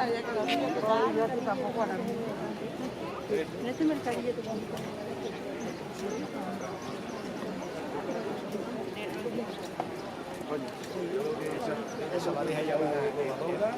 Yo aquí tampoco a la misma. En este mercadillo te vamos Eso la deja ya una cobadora.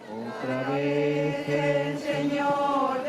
Otra vez el Señor